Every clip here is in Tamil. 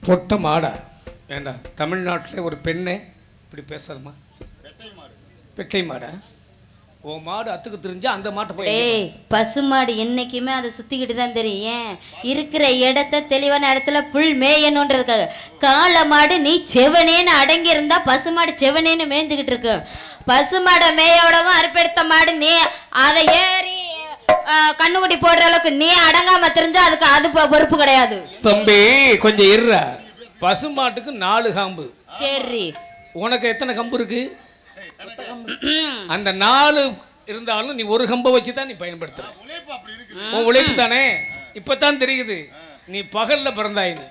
பொட்ட மாடா வேண்டாம். தமிழ்நாட்டில் ஒரு பெண்ணை இப்படி பேசலாமா? பெட்டை மாடா? ஓ மாடு அத்துக்கு தெரிஞ்சா அந்த மாட்டை போய் பசுமாடு என்னைக்குமே அதை சுத்திக்கிட்டு தான் தெரியும். ஏன் இருக்கிற இடத்த தெளிவான இடத்துல புல் மேயணுன்றதுக்காக. காளை மாடு நீ செவனேன்னு அடங்கி இருந்தா பசுமாடு செவனேன்னு மேய்ஞ்சுக்கிட்டு இருக்கு. பசுமாடை மேயோடவும் அறுப்பெடுத்த மாடு நீ அதை ஏறி கண்ணுக்குட்டி போடுற அளவுக்கு நீ அடங்காம தெரிஞ்சா அதுக்கு அது பொறுப்பு கிடையாது. தம்பி கொஞ்சம் இருற. பசுமாட்டுக்கு 4 காம்பு. சரி உனக்கு எத்தனை கம்பு இருக்கு? அந்த 4 இருந்தாலும் நீ ஒரு கம்பை வச்சு தான் நீ பயன்படுத்துற. உன் உழைப்பு தானே. இப்பதான் தெரியுது நீ பகல்ல பிறந்தாயின்னு.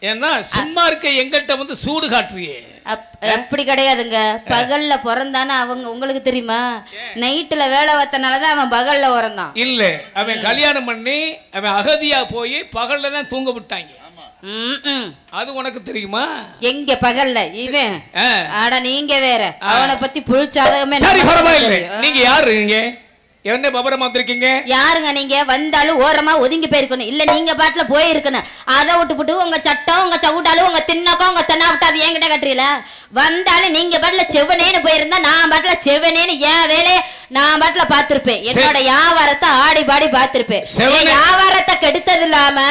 ஏன்னா சும்மா இருக்க எங்கிட்ட வந்து சூடு காட்டுறியே. அப்படி கிடையாதுங்க. பகல்ல பிறந்தானே அவங்க உங்களுக்கு தெரியுமா? நைட்டுல வேலை வத்தனாலதான் அவன் பகல்ல பிறந்தான். இல்ல அவன் கல்யாணம் பண்ணி அவன் அகதியா போய் பகல்ல தான் தூங்க விட்டாங்க. அது உனக்கு தெரியுமா? எங்க பகல்ல இவன் ஆட நீங்க வேற. அவனை பத்தி புளிச்சாதகமே. சரி பரவாயில்லை. நீங்க யாரு? நீங்க என்ன பபரமா வந்திருக்கீங்க? யாருங்க நீங்க? வந்தாலும் ஓரமா ஒதுங்கி போயிருக்கணும். இல்ல நீங்க பாட்டுல போயிருக்கணும். அதை விட்டுப்புட்டு உங்க சட்டம் உங்க சவுட்டாலும் உங்க தின்னக்கம் உங்க தென்னாவிட்டா அது என்கிட்ட கட்டுறீல. வந்தாலும் நீங்க பாட்டுல செவனேன்னு போயிருந்தா நான் பாட்டுல செவனேன்னு என் வேலையை நான் பாட்டுல பாத்திருப்பேன். என்னோட வியாபாரத்தை ஆடி பாடி பாத்திருப்பேன். வியாபாரத்தை கெடுத்தது இல்லாம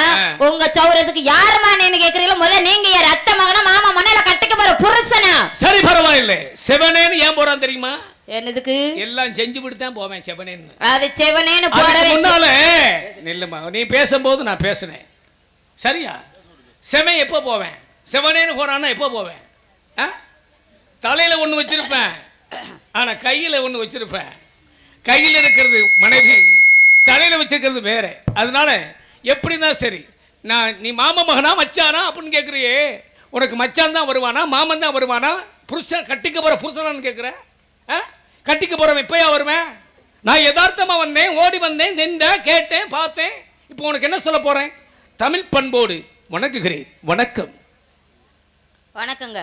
உங்க சௌரத்துக்கு யாருமா நீங்க கேக்குறீங்களோ முதல்ல நீங்க யார்? அத்தை மகனா மாமா மனையில கட்டிக்க போற புருஷனா? சரி பரவாயில்லை. செவனேன்னு ஏன் போறான் தெரியுமா? என்னதுக்கு? எல்லாம் செஞ்சு விட்டு தான் போவேன் செவனேன்னு. அது செவனேன்னு போறவே முன்னால நில்லுமா. நீ பேசும்போது நான் பேசுனேன் சரியா? செவன் எப்போ போவேன்? செவனேன்னு போறான்னா எப்போ போவேன்? தலையில ஒண்ணு வச்சிருப்பேன், ஆனா கையில ஒண்ணு வச்சிருப்பேன். கையில இருக்கிறது மனைவி, தலையில வச்சிருக்கிறது வேற. அதனால எப்படின்னா சரி, நான் நீ மாம மகனா மச்சானா அப்படின்னு கேட்குறியே. உனக்கு மச்சான் தான் வருவானா மாமன் தான் வருவானா? புருஷன் கட்டிக்க போற புருஷனான்னு கேட்குறேன். கட்டிக்க போறவன் இப்பயா வருவேன்? நான் யதார்த்தமா வந்தேன், ஓடி வந்தேன், நின்றேன், கேட்டேன், பார்த்தேன். இப்போ உனக்கு என்ன சொல்ல போறேன்? தமிழ் பண்போடு வணங்குகிறேன். வணக்கம். வணக்கங்க.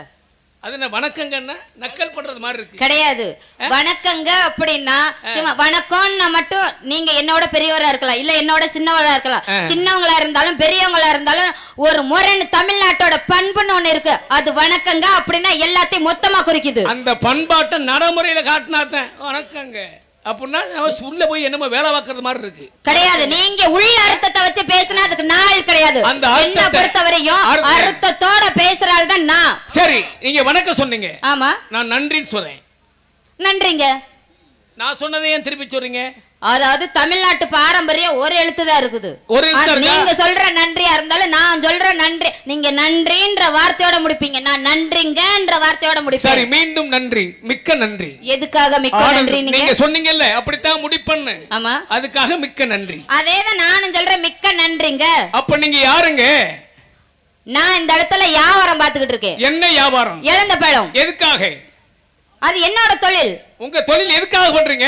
அது என்ன வணக்கங்கன்னா நக்கல் பண்றது மாதிரி இருக்கு. கிடையாது. வணக்கங்க அப்படின்னா சும்மா வணக்கம்னா மட்டும் நீங்க என்னோட பெரியவரா இருக்கலாம், இல்ல என்னோட சின்னவரா இருக்கலாம். சின்னவங்களா இருந்தாலும் பெரியவங்களா இருந்தாலும் ஒரு முரண் தமிழ்நாட்டோட பண்புன்னு ஒண்ணு இருக்கு. அது வணக்கங்க அப்படின்னா எல்லாத்தையும் மொத்தமா குறிக்குது. அந்த பண்பாட்டை நடைமுறையில காட்டினாதான் வணக்கங்க அப்படின்னா உள்ள போய் என்னமோ வேலை பார்க்கறது மாதிரி இருக்கு. கிடையாது. நீங்க உள்ள அர்த்தத்தை வச்சு பேசினா அதுக்கு நாள் கிடையாது. என்ன பொறுத்தவரையும் அர்த்தத்தோட பேசுறாள் தான் நான். சரி நீங்க வணக்கம் சொன்னீங்க. ஆமா நான் நன்றின்னு சொல்றேன். நன்றிங்க. நான் சொன்னதை ஏன் திருப்பி சொல்றீங்க? அதாவது தமிழ்நாட்டு பாரம்பரியம் ஒரு எழுத்து தான் இருக்குது. நீங்க சொல்ற நன்றியா இருந்தாலும் நான் சொல்ற நன்றி நீங்க நன்றின்ற வார்த்தையோட முடிப்பீங்க, நான் நன்றிங்கன்ற வார்த்தையோட முடிப்பேன். சரி மீண்டும் நன்றி, மிக்க நன்றி. எதுக்காக மிக்க நன்றி? நீங்க சொன்னீங்கல்ல அப்படித்தான் முடிப்பேன்னு. ஆமா அதுக்காக மிக்க நன்றி. அதேதான் நானும் சொல்றேன் மிக்க நன்றிங்க. அப்ப நீங்க யாருங்க? நான் இந்த இடத்துல வியாபாரம் பார்த்துக்கிட்டு இருக்கேன். என்ன வியாபாரம்? இழந்த பழம். எதுக்காக? அது என்னோட தொழில். உங்க தொழில் எதுக்காக பண்றீங்க?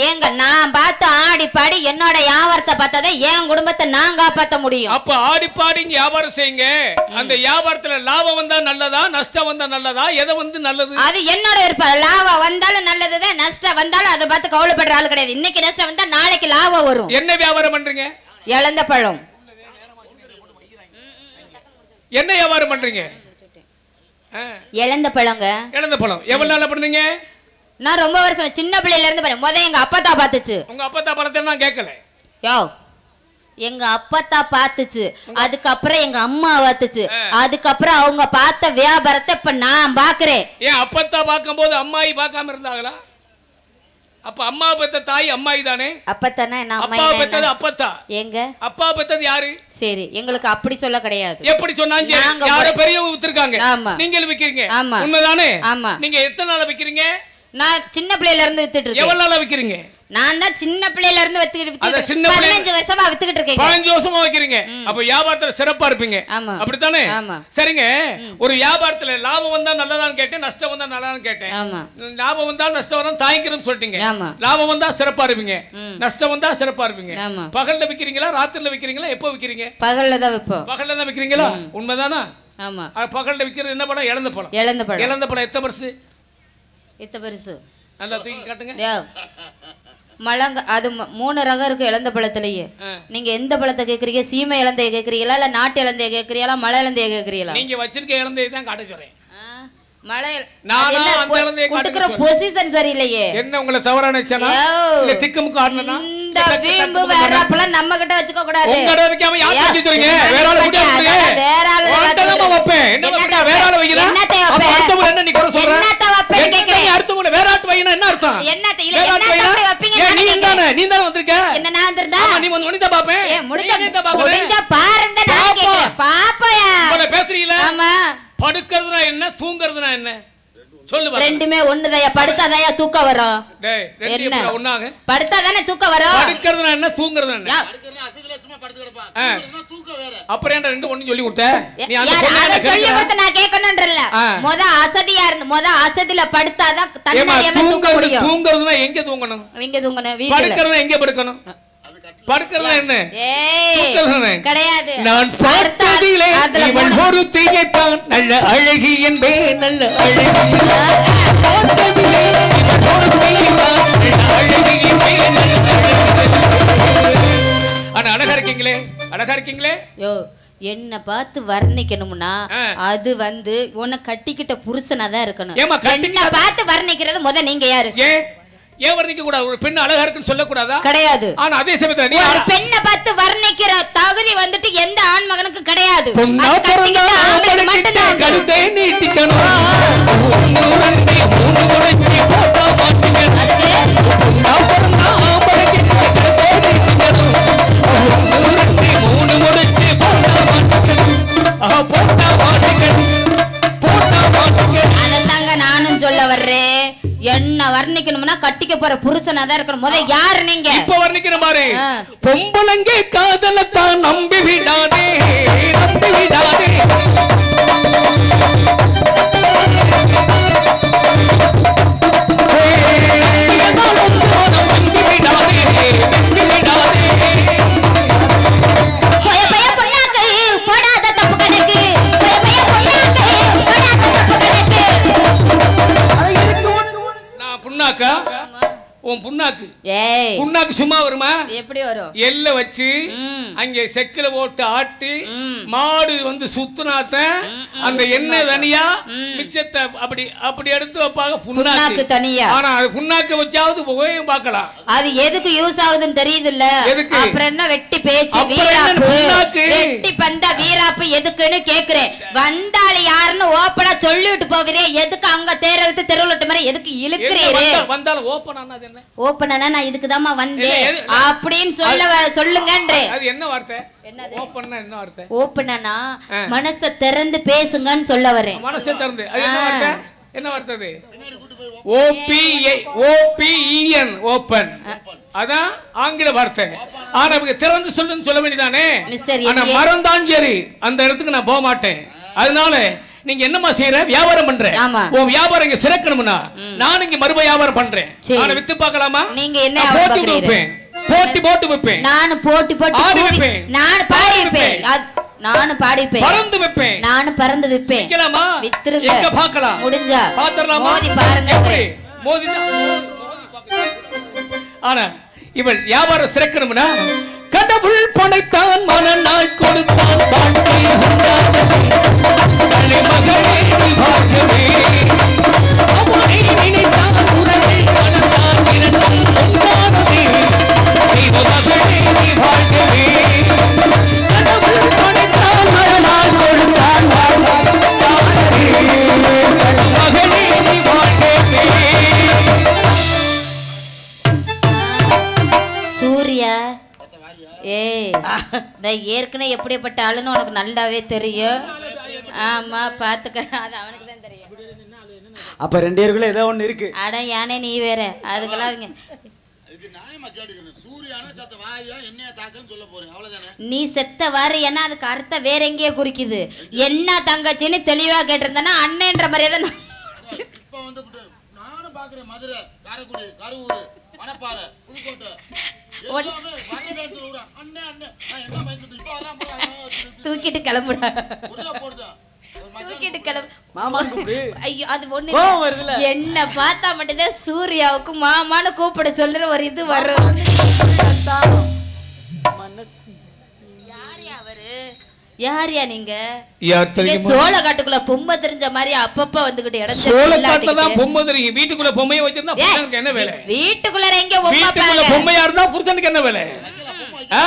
ஏங்க நான் பார்த்து ஆடி பாடி என்னோட வியாபாரத்தை பார்த்ததை என் குடும்பத்தை நான் காப்பாற்ற முடியும். அப்ப ஆடி பாடி வியாபாரம் செய்யுங்க. அந்த வியாபாரத்துல லாபம் வந்தா நல்லதா நஷ்டம் வந்தா நல்லதா? எதை வந்து நல்லது? அது என்னோட விருப்பம். லாபம் வந்தாலும் நல்லதுதான், நஷ்டம் வந்தாலும் அதை பார்த்து கவலைப்படுற ஆள் கிடையாது. இன்னைக்கு நஷ்டம் வந்தா நாளைக்கு லாபம் வரும். என்ன வியாபாரம் பண்றீங்க? இழந்த பழம். என்ன வியாபாரம் பண்றீங்க? இழந்த பழங்க. இழந்த பழம் எவ்வளவு நாளா பண்ணுங்க? நான் ரொம்ப வருஷம் சின்ன பிள்ளையில இருந்து பண்ணேன். முத எங்க அப்பத்தா பாத்துச்சு. உங்க அப்பத்தா பழத்தை நான் கேட்கல. யோ எங்க அப்பத்தா பாத்துச்சு, அதுக்கப்புறம் எங்க அம்மா பாத்துச்சு, அதுக்கப்புறம் அவங்க பார்த்த வியாபாரத்தை இப்ப நான் பாக்குறேன். ஏன் அப்பத்தா பார்க்கும்போது அம்மாயி பார்க்காம இருந்தாங்களா? அப்ப அம்மா பெத்த தாய் அம்மாயி தானே? அப்பத்தானே நான் அப்பா பெத்தது அப்பத்தா. எங்க அப்பா பெத்தது யாரு? சரி எங்களுக்கு அப்படி சொல்ல கிடையாது. எப்படி சொன்னாங்க? யாரோ பெரியவங்க வித்துருக்காங்க, நீங்க விக்கிறீங்க. உண்மைதானே? ஆமா. நீங்க எத்தனை நாளா விக்கிறீங்க? நான் சின்ன பிள்ளையில இருந்து வித்துட்டு இருக்கேன். எவ்வளவு நாளா விக்கிறீங்க? நான் தான் சின்ன பிள்ளையில இருந்து வித்துக்கிட்டு 15 வருஷமா வித்துக்கிட்டு இருக்கேன். 15 வருஷமா விக்கிறீங்க. அப்ப வியாபாரத்துல சிறப்பா இருப்பீங்க. அப்படித்தானே? சரிங்க. ஒரு வியாபாரத்துல லாபம் வந்தா நல்லதான்னு கேட்டேன், நஷ்டம் வந்தா நல்லதான்னு கேட்டேன். லாபம் வந்தா நஷ்டம் வந்தா தாய்க்கிறோம்னு சொல்லிட்டீங்க. லாபம் வந்தா சிறப்பா இருப்பீங்க, நஷ்டம் வந்தா சிறப்பா இருப்பீங்க. பகல்ல விக்கிறீங்களா ராத்திரில விக்கிறீங்களா? எப்போ விக்கிறீங்க? பகல்ல தான் விப்போம். பகல்ல தான் விக்கிறீங்களா? உண்மைதானா? ஆமா. பகல்ல விக்கிறது என்ன பழம்? இழந்த பழம். இழந்த பழம். இழந்த பழம் எத்தனை பரிசு? எத்தனை பரிசு? நல்லா தூக்கி காட்டுங்க. மலங்க அது 3 ரகம் இருக்கு இளந்த பழத்திலேயே. நீங்க எந்த பழத்தை கேக்குறீங்க? சீமை இளந்தைய கேக்குறீங்களா இல்ல நாட்டு இளந்தைய கேக்குறீங்களா மலை இளந்தைய கேக்குறீங்களா? நீங்க வச்சிருக்க இளந்தையை தான் காட்ட சொல்றேன். மலை நான் அந்த இளந்தையை குடுக்குற பொசிஷன் சரியில்லையே. என்ன உங்களை தவறா நினைச்சனா இல்ல திக்குமுக்கு ஆடுனா? இந்த வீம்பு வேறப்பல நம்ம கிட்ட வச்சுக்க கூடாது. உங்க கிட்ட வைக்காம யார் வச்சிட்டீங்க? வேற ஆளு கிட்ட வைங்க. வேற ஆளு வச்சதமா வைப்பேன். என்ன வைக்க வேற ஆளு வைக்கிறா? என்னத்தை வைப்ப? அடுத்தவங்க என்ன நீ கூட சொல்ற? என்னத்தை வைப்பேன்னு கேக்குறேன். அடுத்தவங்க வேற ஆளு வைனா என்ன அர்த்தம்? என்னத்தை இல்ல என்னத்தை அப்படி வைப்பீங்க? நீ தான வந்திருக்க. என்ன நான் வந்திருந்தா? நீ வந்து முடிஞ்சா பாப்பேன். முடிஞ்சா பாருங்க நான் கேக்குறேன். பாப்பயா. உங்களை பேசுறீங்களா? ஆமா. படுக்கிறதுனா என்ன தூங்குறதுனா என்ன சொல்லு பாரு. ரெண்டுமே ஒண்ணுதையா. படுத்தாதையா தூக்கம் வரும். டேய் ரெண்டு எப்ப ஒண்ணாக? படுத்தாதானே தூக்கம் வரும். படுக்கிறதுனா என்ன தூங்குறதுனா என்ன? படுக்கிறதுனா அசதில சும்மா படுத்து கிடப்பா. தூங்குறதுனா தூக்கம் வேற. அப்புறம் என்ன ரெண்டு ஒண்ணு சொல்லி கொடுத்த? நீ அந்த பொண்ணு என்ன சொல்லி கொடுத்த நான் கேட்கணும்ன்றல. அசதியா இருந்து அசதில படுத்தாதான் தன்னறியாம தூங்க முடியும். தூங்குறதுனா எங்க தூங்கணும்? எங்க தூங்கணும்? வீட்ல. படுக்கிறதுனா எங்க படுக்கணும்? படுக்கிறதுனா என்ன? ஏய் கிடையாது. நான் பார்த்ததிலே இவன் ஒரு தீயத்தான் நல்ல அழகி என்பே நல்ல அழகி. பார்த்ததிலே இவன் ஒரு தீயத்தான் நல்ல அழகி என்பே நல்ல அழகி. அண்ணா அழகா இருக்கீங்களே, அழகா இருக்கீங்களே. யோ என்ன பார்த்து வர்ணிக்கணும்னா அது உன்னை கட்டிக்கிட்ட புருஷனா தான் இருக்கணும். என்ன பார்த்து வர்ணிக்கிறது நீங்க யாரு? ஏன் வர்ணிக்க கூடாது? ஒரு பெண் அழகா இருக்குன்னு சொல்ல கூடாதா? கிடையாது. ஆனா அதே சமயத்துல நீ ஒரு பெண்ணை பார்த்து வர்ணிக்கிற தகுதி எந்த ஆண் மகனுக்கு கிடையாது. பொண்ணா பிறந்தா ஆம்பளைக்கிட்ட கழுத்தை நீட்டிக்கணும். மூணு முறைச்சி போட்டா மாட்டிக்கணும். பொண்ணா பிறந்தா ஆம்பளைக்கிட்ட கழுத்தை நீட்டிக்கணும். மூணு முறைச்சி போட்டா மாட்டிக்கணும். போட்டா மாட்டிக்கணும். போட்டா மாட்டிக்கணும். அதத்தாங்க நானும் சொல்ல வர்றேன். என்ன வர்ணிக்கணும்னா கட்டிக்க போற புருஷனா தான் இருக்கணும். யாரு நீங்க? இப்ப வர்ணிக்கிற மாதிரி பொம்பளங்க காதலத்தான் நம்பி விடாதே, நம்பி விடாதே. புண்ணாக்கா உன் புண்ணாக்கு புண்ணாக்கு சும்மா வருமா? எப்படி வரும்? எல்ல வச்சு அங்க செக்கில போட்டு ஆட்டி மாடு சுத்துனாத்த அந்த எண்ணெய் தனியா மிச்சத்தை அப்படி அப்படி எடுத்து வைப்பாங்க. புண்ணாக்கு தனியா. ஆனா அது புண்ணாக்கு வச்சாவது போய் பார்க்கலாம். அது எதுக்கு யூஸ் ஆகுதுன்னு தெரியுது இல்ல? அப்புறம் என்ன வெட்டி பேச்சு வீராப்பு, வெட்டி பந்தா வீராப்பு எதுக்குன்னு கேக்குறேன். வந்தாள் யாருன்னு ஓப்பனா சொல்லிட்டு போகிறே. எதுக்கு அங்க தேரவிட்டு தெருவிட்டு மாதிரி எதுக்கு இழுக்கிறீரு? வந்தாலும் ஓப்பனா ஓப்பனா நான் இதுக்குதாம்மா வந்தேன் அப்படின்னு சொல்லுங்கன்றேன். அது என்ன வார்த்தை? ஓப்பன்னா என்ன வார்த்தை? ஓப்பனா மனச திறந்து பேசுங்கன்னு சொல்ல வரேன். மனச திறந்து அது என்ன வார்த்தை? என்ன வார்த்தை அது? OPEN open. அதான் ஆங்கில வார்த்தை. ஆனா திறந்து சொல்லுன்னு சொல்ல வேண்டியதானே. ஆனா மறந்தான் சரி அந்த இடத்துக்கு நான் போக மாட்டேன். அதனால நீங்க என்னமா செய்யற? வியாபாரம் பண்ற. உன் வியாபாரம் இங்க சிறக்கணும்னா நான் இங்க மறுப வியாபாரம் பண்றேன். நான் வித்து பார்க்கலாமா? நீங்க என்ன போட்டி வைப்பேன், போட்டி போட்டு வைப்பேன். நான் போட்டி போட்டு ஆடி வைப்பேன். நான் பாடி வைப்பேன். நான் பாடி வைப்பேன். பறந்து வைப்பேன். நான் பறந்து வைப்பேன். விக்கலாமா? வித்துருங்க. எங்க பார்க்கலாம்? முடிஞ்சா பாத்துறலாமா? மோதி பாருங்க. மோதி ஆனா இவள் வியாபாரம் சிறக்கணும்னா கடவுள் படைத்தான் மனநாள் கொடுத்தான் வாழ்க்கை மகளே வாழ்க்கவே அவனை நினைத்தான் உறவை மனத்தான் இரண்டும் ஒன்றானதே மகளே வாழ்க்கவே கடவுள் படைத்தான் மனநாள் கொடுத்தான் மகளே வாழ்க்கவே. சூர்யா ஏற்கனவே எப்படிப்பட்ட ஆளுன்னு உனக்கு நல்லாவே தெரியும். ஆமா பாத்துக்க, அது அவனுக்கு தான் தெரியும். அப்ப ரெண்டு பேருக்குள்ள ஏதோ ஒண்ணு இருக்கு. அட யானே நீ வேற அதுக்கெல்லாம் நீ செத்த வாரியன்னா அதுக்கு அர்த்தம் வேற எங்கேயோ குறிக்குது. என்ன தங்கச்சின்னு தெளிவா கேட்டிருந்தனா அண்ணன்ற மாதிரியே தான் மதுரை, காரைக்குடி, கரூர், மணப்பாறை, புதுக்கோட்டை தூக்கிட்டு கிளம்புடா, தூக்கிட்டு கிளம்பு. மாமான்னு கூப்பிடு. ஐயோ அது ஒண்ணு கோவம் வருதுல்ல? என்ன பார்த்தா மட்டும்தான் சூர்யாவுக்கு மாமான்னு கூப்பிட சொல்ற ஒரு இது வரும். மனசு யாரியா அவரு? யாரியா நீங்க? யார் தெரியுமா? சோழ காட்டுக்குள்ள பொம்மை தெரிஞ்ச மாதிரி அப்பப்ப வந்துகிட்டு இடம் சோளக்காட்டுல தான் பொம்மை தெரியும். வீட்டுக்குள்ள பொம்மையை வச்சிருந்தா புருஷனுக்கு என்ன வேலை? வீட்டுக்குள்ள எங்க பொம்மை வீட்டுக்குள்ள பாருங்க. பொம்மையா இருந்தா புருஷனுக்கு என்ன வேலை?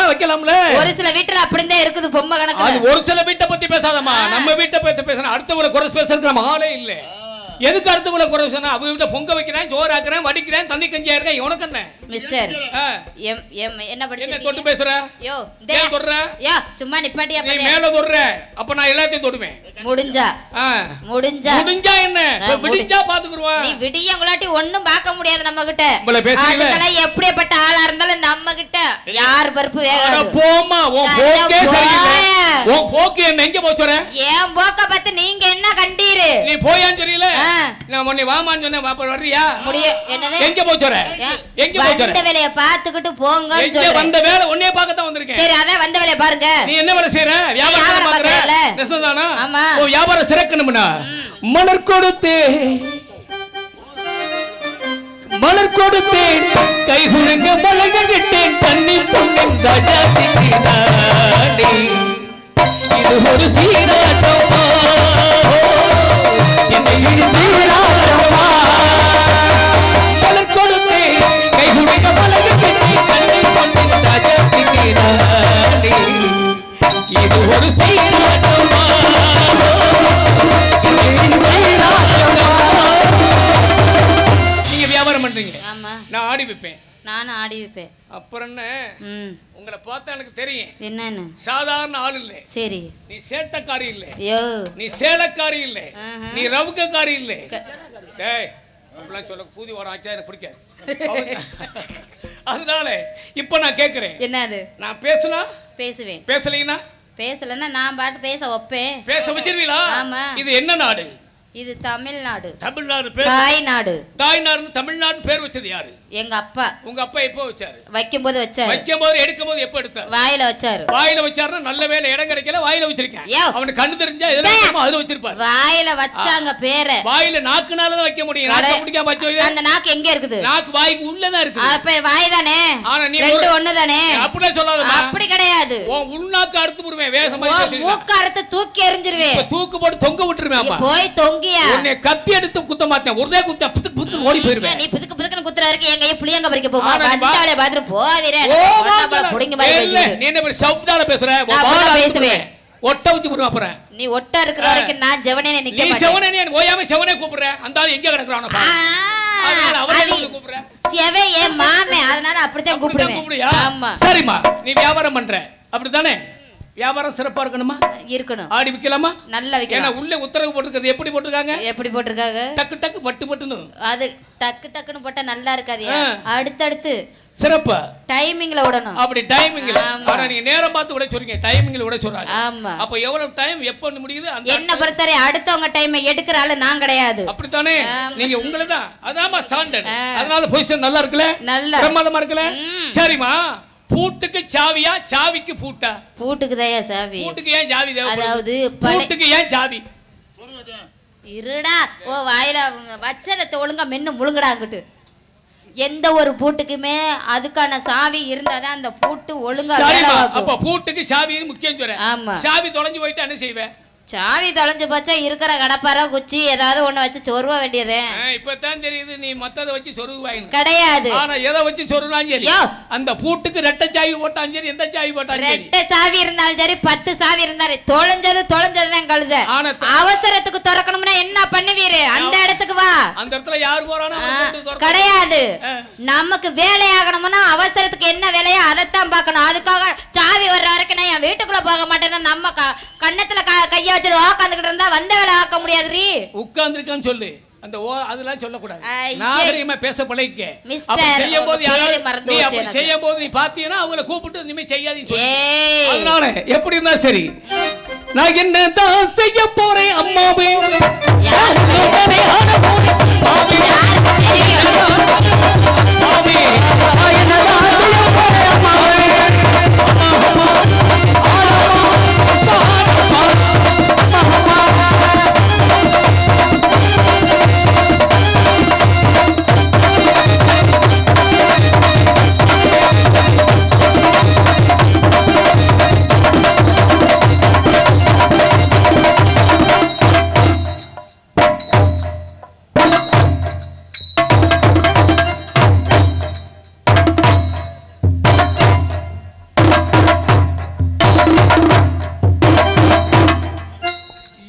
வைக்கலாம்ல. ஒரு சில வீட்டுல அப்படிதான் இருக்குது பொம்மை கணக்கு. அது ஒரு சில வீட்டை பத்தி பேசாதம்மா, நம்ம வீட்டை பத்தி பேசணும். அடுத்தவங்களை குறை பேசுறதுக்கு நம்ம ஆளே இல்ல. எதுக்கு அடுத்தவங்களை குறை பேசணும்? அவங்க வீட்டை பொங்க வைக்கிறேன், சோறு ஆக்குறேன், வடிக்கிறேன், தண்ணி கஞ்சியா இருக்கேன். உனக்கு என்ன மிஸ்டர்? என்ன என்ன தொட்டு பேசுற? யோ ஏன் தொடுற? யா சும்மா நிப்பாட்டியா நீ மேல தொடுற, அப்ப நான் எல்லாத்தையும் தொடுவேன். முடிஞ்சா என்ன விடிஞ்சா பாத்துக்குருவான். நீ விடியங்குலாட்டி ஒண்ணும் பார்க்க முடியாது நம்ம கிட்ட. உங்களை பேசுறீங்க. அதுக்கெல்லாம் எப்படிப்பட்ட ஆளா இருந்தாலும் நம்ம கிட்ட யார் பருப்பு வேகாது. போமா, உன் போக்கே சரியில்லை. உன் போக்கு என்ன எங்க போச்சுற? ஏன் போக்க பார்த்து நீங்க என்ன கண்டீரு? நீ போயான்னு தெரியல. நான் உன்னை வாமான்னு சொன்னேன், வாப்பா வர்றியா? என்னது எங்க போச்சுற? எங்க போச்சுற? வந்த வேலைய பாத்துக்கிட்டு போங்கன்னு சொல்றேன். வந்த வேலை ஒண்ணே பார்க்க தான் வந்திருக்கேன். சரி அத வந்த வேலைய பாருங்க. நீ என்ன வேலை செய்யற? வியாபாரம் பார்க்கறல? நெசந்தானா? ஆமா. ஓ வியாபாரம் சிறக்கணும்னா மலர் கொடுத்து கை குலுங்க மலர்கிட்டேன் தண்ணி பொங்கன் ராஜாத்திக்கு நானே. இது ஒரு சீராட்டமா என்னை இழுத்தீராட்டமா. மலர் கொடுத்து கை குலுங்க மலர்கிட்டேன் தண்ணி பொங்கன் ராஜாத்திக்கு நானே. இது ஒரு சீராட்டமா நீங்க வியாபாரம் பண்றீங்க. ஆமா நான் ஆடி வைப்பேன். நானும் ஆடி வைப்பேன். அப்புறம் என்ன? உங்களை பார்த்தா எனக்கு தெரியும் என்னன்னு. சாதாரண ஆள் இல்ல. சரி நீ சேட்டக்காரி இல்ல. யோ நீ சேலக்காரி இல்ல. நீ ரவுக்கக்காரி இல்ல. டேய் அப்படிலாம் சொல்ல பூதி ஓட ஆச்சா எனக்கு பிடிக்காது. அதனால இப்ப நான் கேக்குறேன். என்னது? நான் பேசுனா பேசுவேன். பேசலைன்னா பேசலன்னா நான் பாட்டு பேச வைப்பேன். பேச வச்சிருவீங்களா? ஆமா. இது என்ன நாடு? இது தமிழ்நாடு. தமிழ்நாடு தாய்நாடு. தாய்நாடு தமிழ்நாடு பேர் வச்சது யாரு? எங்க அப்பா. உங்க அப்பா எப்போ வச்சாரு? வைக்கும்போது வச்சாரு. வைக்கும்போது எடுக்கும்போது எப்போ எடுத்தாரு? வாயில வச்சாரு. வாயில வச்சாருன்னா நல்ல வேலை இடம் கிடைக்கல வாயில வச்சிருக்கேன். அவனுக்கு கண்ணு தெரிஞ்சா எதுல வைக்கணுமோ அதுல வச்சிருப்பாரு. வாயில வச்சாங்க பேரை. வாயில நாக்குனால தான் வைக்க முடியும். நாக்கு பிடிக்காம வச்சோம். அந்த நாக்கு எங்க இருக்குது? நாக்கு வாய்க்கு உள்ள தான் இருக்குது. அப்ப வாய் தானே. ஆனா நீ ரெண்டு ஒண்ணு தானே. அப்படியே சொல்லாதமா. அப்படி கிடையாது. உன் உள்நாக்கு அறுத்து போடுவேன். வேஷமா பேசுறீங்க. மூக்கு அறுத்து தூக்கி எறிஞ்சிருவேன். தூக்கு போட்டு தொங்க விட்டுருவேன். அம்மா போய் தொங்கியா. உன்னை கத்தி எடுத்து குத்த மாட்டேன். ஒரே குத்த புத்து புத்து ஓடி போயிடுவேன். நீ புதுக்கு புதுக்குன்னு குத்துற இருக்கு. எங்க புளியங்க பறிக்க போமா. வந்தாலே பாத்ரூம் போவீரே. புடிங்க மாதிரி பேசுற. நீ என்ன பேர் சவுப்தால பேசுற? பேசுவேன். ஒட்ட வச்சு போடுவா அப்புறம். நீ ஒட்ட இருக்கிற வரைக்கும் நான் ஜெவனே நிக்க மாட்டேன். நீ செவனே ஓயாம செவனே கூப்பிடுற. அந்த ஆளு எங்க கிடக்குறானோ பாரு. அதனால அவரே கூப்பிடுற. செவே ஏ மாமே அதனால அப்படிதான் கூப்பிடுவேன். ஆமா. சரிமா நீ வியாபாரம் பண்ற. அப்படிதானே? வியாபாரம் சிறப்பா இருக்கணுமா? இருக்கணும். ஆடி விக்கலாமா? நல்லா விக்கலாம். ஏன்னா உள்ள உத்தரவு போட்டுருக்கிறது எப்படி போட்டுருக்காங்க? எப்படி போட்டுருக்காங்க? டக்கு டக்கு பட்டு பட்டுன்னு. அது டக்கு டக்குன்னு போட்டா நல்லா இருக்காது. அடுத்தடுத்து சிறப்பா டைமிங்ல விடணும். அப்படி டைமிங்ல. ஆனா நீங்க நேரம் பார்த்து விட சொல்றீங்க. டைமிங்ல விட சொல்றாங்க. ஆமா. அப்ப எவ்வளவு டைம் எப்ப முடியுது? என்ன பொறுத்தவரை அடுத்தவங்க டைமை எடுக்கிற ஆளு நான் கிடையாது. அப்படித்தானே? நீங்க உங்களதான். அதாமா ஸ்டாண்டர்ட். அதனால பொசிஷன் நல்லா இருக்குல? நல்ல பிரமாதமா இருக்குல? சரிமா. பூட்டுக்கு சாவியா சாவிக்கு பூட்டா? பூட்டுக்கு தான் சாவி. பூட்டுக்கு ஏன் சாவி தேவை? அதாவது பூட்டுக்கு ஏன் சாவி? இருடா ஓ வாயில வச்சத ஒழுங்கா மென்னு முழுங்கடா அங்கிட்டு. எந்த ஒரு பூட்டுக்குமே அதுக்கான சாவி இருந்தாதான் அந்த பூட்டு ஒழுங்கா வேலை பார்க்கும். அப்ப பூட்டுக்கு சாவி முக்கியம் சொல்ற. ஆமா. சாவி தொலைஞ்சு போயிட்டா என்ன செய்வே? சாவி தொலைஞ்சு போச்சா இருக்கிற கடப்பார குச்சி ஏதாவது ஒண்ணு வச்சு சொருவ வேண்டியது. இப்பதான் தெரியுது நீ மத்தத வச்சு சொருவாய் கிடையாது. ஆனா எதை வச்சு சொருவாலும் சரி அந்த பூட்டுக்கு ரெட்டை சாவி போட்டாலும் சரி எந்த சாவி போட்டாலும் சரி ரெட்டை சாவி இருந்தாலும் சரி 10 சாவி இருந்தாலும் தொலைஞ்சதுதான் கழுத. அவசரத்துக்கு திறக்கணும்னா என்ன பண்ணுவீரு? அந்த இடத்துக்கு வா. அந்த இடத்துல யார் போறானோ கிடையாது. நமக்கு வேலையாகணும்னா அவசரத்துக்கு என்ன வேலையோ அதைத்தான் பார்க்கணும். அதுக்காக சாவி வர்ற வரைக்கும் நான் என் வீட்டுக்குள்ள போக மாட்டேன்னா நம்ம கண்ணத்துல கையா உட்காந்துக்கிட்டு இருந்தா வந்த வேலை ஆக்க முடியாது. உட்கார்ந்துருக்கான்னு சொல்லு. அந்த அதெல்லாம் சொல்லக்கூடாது. நாகரிகமா பேச பழகிக்க. அப்படி செய்யும் போது நீ அப்படி செய்யும் போது நீ பாத்தீங்கன்னா அவங்கள கூப்பிட்டு இனிமே செய்யாதீன்னு சொல்லு. அதனால எப்படி இருந்தா சரி நான் என்னதான் செய்ய போறேன் அம்மாவே.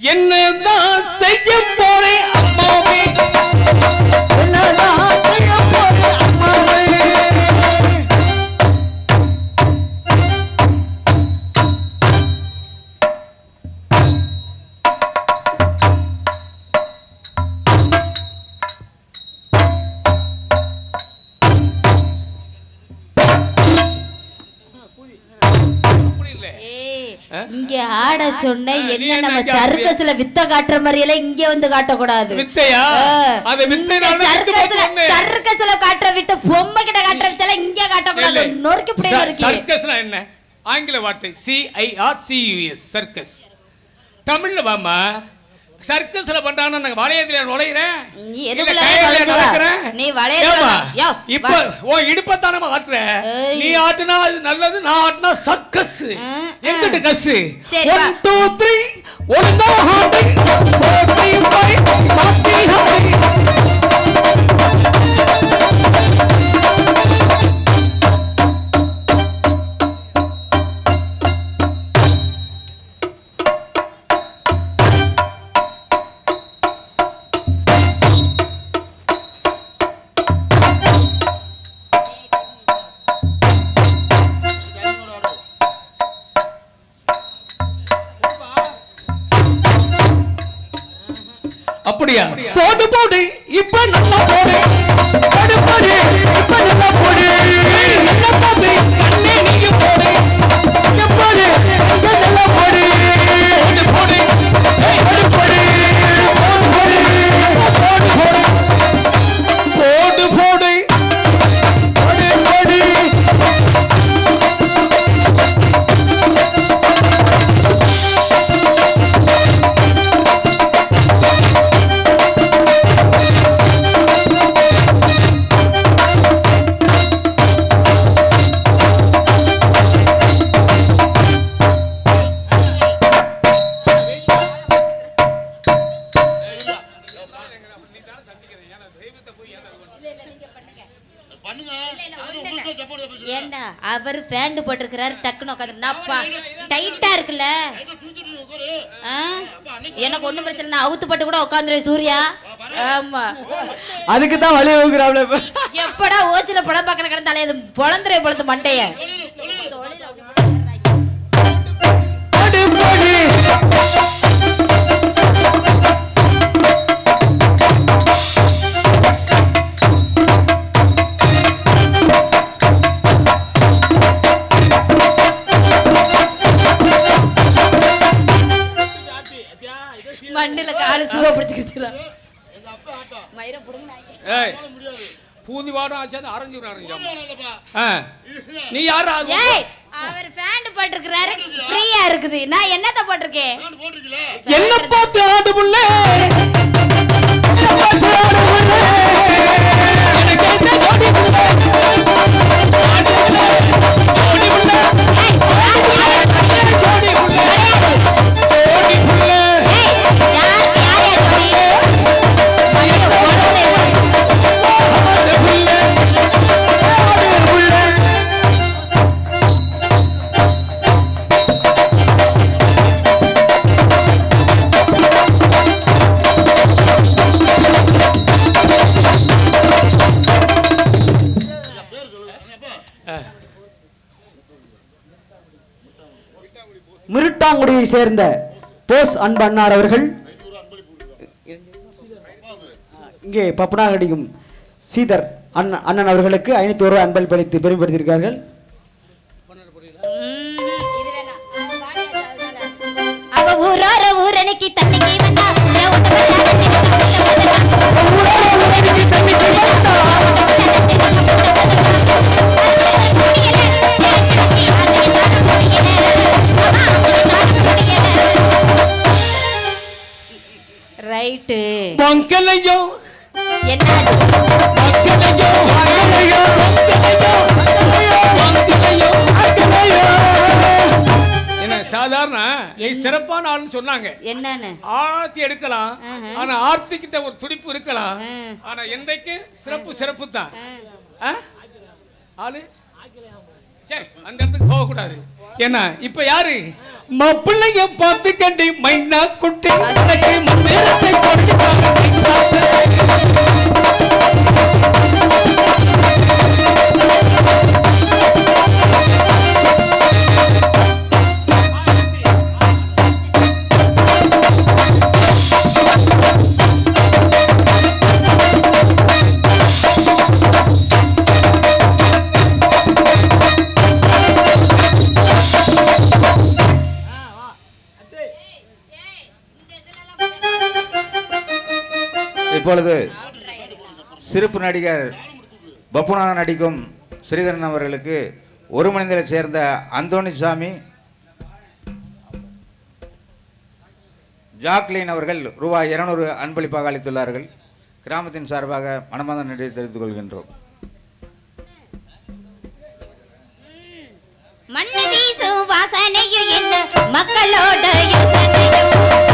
என்னதான் செய்ய போறேன் அம்மாவே, என்னதான் செய்ய போறேன் அம்மாவே. அப்படி இல்ல. ஏய், ஆ? இங்க ஆட சொன்ன நீ என்ன என்ன நம்ம இங்க சர்க்கஸ்ல வித்த காட்டுற மாதிரி எல்லாம் இங்க வந்து காட்டக்கூடாது. வித்தையா? அது வித்தை நானே சர்க்கஸ்ல சொன்னேன். சர்க்கஸ்ல காட்டுற வித்த பொம்மை கிட்ட காட்டுற வித்தெல்லாம் இங்க காட்டக்கூடாது. இல்லை. நொறுக்கி புடி நொறுக்கி. சர்க்கஸ்னா என்ன? ஆங்கில வார்த்தை CIRCUS சர்க்கஸ். தமிழ்ல வாமா. சர்க்கஸ்ல பண்றானா நான் வளையத்துல நுழையிறேன். நீ இல்ல எதுக்குள்ள கயிறுல நுழைஞ்சா? நடக்கிறேன். நீ வளையத்துல ஏம்மா, யோ, இப்ப உன் இடுப்பத்தானே ஆட்டுற. ஏய். நீ ஆட்டுனா அது நல்லது, நான் ஆட்டுனா சர்க்கஸ். எங்கிட்ட கஸ். சரி, 1 வா. 2 3 ஒழுங்கா ஆடு. 4 3 5 மாத்தி ஆடு. அப்படியா? போடு போடு இப்ப நல்லா போடு. போடு போடு இப்ப நல்லா போடு. என்ன போடு கண்ணே நீங்க போடு. இங்க போடு இங்க நல்லா போடு. போடு போடு ஏய் போடு போடு. போடு போடு போடு போடு போடு போடு போடு. பண்ணுங்க. அது உங்களுக்கு சப்போர்ட் பேசுறேன். ஏண்டா அவர் பேண்ட் போட்டிருக்கிறாரு டக்குன்னு உட்காந்துருந்தா டைட்டா இருக்குல்ல. லைட்டா தூக்கிட்டு உட்காரு. ஆ? எனக்கு ஒண்ணும் பிரச்சனை இல்லை. நான் அவுத்து பட்டு கூட உட்காந்துருவேன் சூர்யா. ஆமா, அதுக்கு தான் வழி வைக்கிறாப்ல. எப்படா ஓசில படம் பார்க்கற கிடந்தாலே இது பொழந்துரை பொழுது மண்டைய. போடு போடு மண்ணுல காலு சுவ பிடிச்சிக்கிச்சுல. எங்க அப்பா ஆட்டம். மயிரை புடுங்க ஏய் பண்ண முடியாது. பூந்தி வாடம் ஆச்சாது அரைஞ்சு அரைஞ்சாமா. இல்லப்பா. நீ யாரா? ஏய், அவர் பேண்ட் போட்டிருக்கிறாரு ஃப்ரீயா இருக்குது. நான் என்னத்த போட்டிருக்கேன்? நான் போட்டுருக்கீல. என்ன பார்த்து ஆடு புள்ள. எனக்கு என்ன ஜோடி புள்ள. ஆடு புள்ள. ஜோடி புள்ள. ஜோடி புள்ள. ஜோடி புள்ள. ஆடு புள்ள. ஆடு புள்ள. ஐயா, பேர் சொல்லுங்க. அப்பா. மிருட்டாங்குடியை சேர்ந்த போஸ் அன்பு அண்ணார் அவர்கள் 500 அன்பளிப்பு கொடுக்குறாங்க. இங்கே பப்பனாகடிக்கும் சீதர் அண்ணன் அவர்களுக்கு 500 ரூபாய் அன்பளிப்பு அளித்து பெருமைப்படுத்தியிருக்கார்கள். அவ ஊரோர ஊரனுக்கு தண்ணிக்கு வந்தா என் ஒட்ட பல்லாத ரைட்டு. பொங்கலையோ என்ன பொங்கலையோ பொங்கலையோ பொங்கலையோ பொங்கலையோ. என்ன சாதாரண நீ சிறப்பான ஆளுன்னு சொன்னாங்க. என்னன்னு ஆர்த்தி எடுக்கலாம், ஆனா ஆர்த்திக்கிட்ட ஒரு துடிப்பு இருக்கலாம். ஆனா என்றைக்கு சிறப்பு சிறப்பு தான். ஆளு சே, அந்த இடத்துக்கு போக கூடாது. என்ன இப்ப யாரு மாப்பிள்ளைய பார்த்து கண்டி மைனா குட்டி உனக்கு மந்திரத்தை கொடுத்துட்டாங்க மைனா. இப்பொழுது சிறப்பு நடிகர் பப்புநாதன் நடிக்கும் ஸ்ரீதரன் அவர்களுக்கு ஒரு மனிதரை சேர்ந்த அந்தோணிசாமி ஜாக்லின் அவர்கள் ரூபாய் 200 அன்பளிப்பாக அளித்துள்ளார்கள். கிராமத்தின் சார்பாக மனமார்ந்த நன்றியை தெரிவித்துக் கொள்கின்றோம். மண்ணு வீசும் வாசனையும் இந்த மக்களோட யோசனையும்